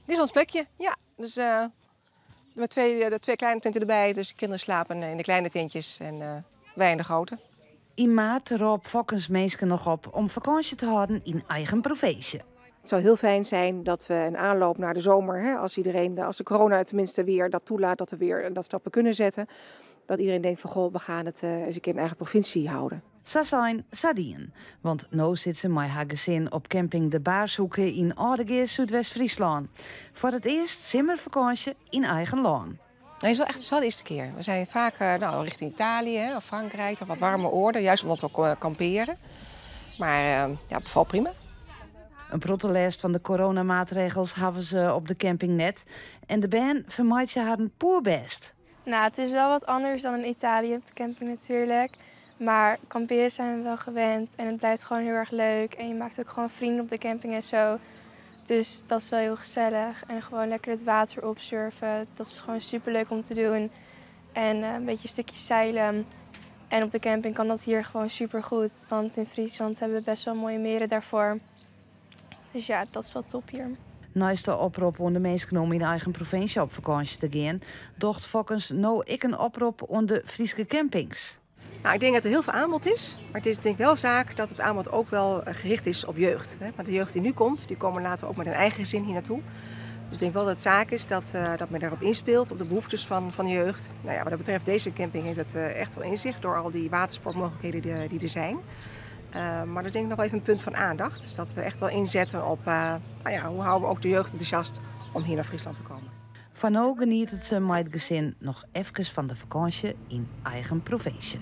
Dit is ons plekje, ja. Dus de twee kleine tenten erbij. Dus de kinderen slapen in de kleine tentjes en wij in de grote. In maart roept Fokkens mensen nog op om vakantie te houden in eigen provincie. Het zou heel fijn zijn dat we een aanloop naar de zomer, als de corona tenminste weer dat toelaat, dat we weer dat stappen kunnen zetten. Dat iedereen denkt van goh, we gaan het eens een keer in eigen provincie houden. Sasijn Sadien, want nu zit ze met haar gezin op camping De Baarshoeken in Oudegeer, Zuidwest-Friesland. Voor het eerst zomervakantie in eigen land. Het is wel de eerste keer. We zijn vaak richting Italië of Frankrijk of wat warme oorden, juist omdat we kamperen. Maar het bevalt prima. Een protest van de coronamaatregels hebben ze op de camping net. En de band vermijdt je haar een poerbest. Nou, het is wel wat anders dan in Italië op de camping natuurlijk. Maar kamperen zijn we wel gewend en het blijft gewoon heel erg leuk. En je maakt ook gewoon vrienden op de camping en zo. Dus dat is wel heel gezellig. En gewoon lekker het water opsurfen. Dat is gewoon superleuk om te doen. En een beetje stukjes zeilen. En op de camping kan dat hier gewoon supergoed. Want in Friesland hebben we best wel mooie meren daarvoor. Dus ja, dat is wel top hier. Naast de oproep om de mensen om in de eigen provincie op vakantie te gaan, docht Fokkens nou ik een oproep om de Friese campings. Nou, ik denk dat er heel veel aanbod is, maar het is denk ik wel zaak dat het aanbod ook wel gericht is op jeugd. Want de jeugd die nu komt, die komen later ook met een eigen gezin hier naartoe. Dus ik denk wel dat het zaak is dat men daarop inspeelt, op de behoeftes van de jeugd. Nou ja, wat dat betreft deze camping heeft het echt wel inzicht door al die watersportmogelijkheden die er zijn. Maar dat is denk ik nog wel even een punt van aandacht. Dus dat we echt wel inzetten op hoe houden we ook de jeugd enthousiast om hier naar Friesland te komen. Van nu geniet het ze met het gezin nog even van de vakantie in eigen provincie.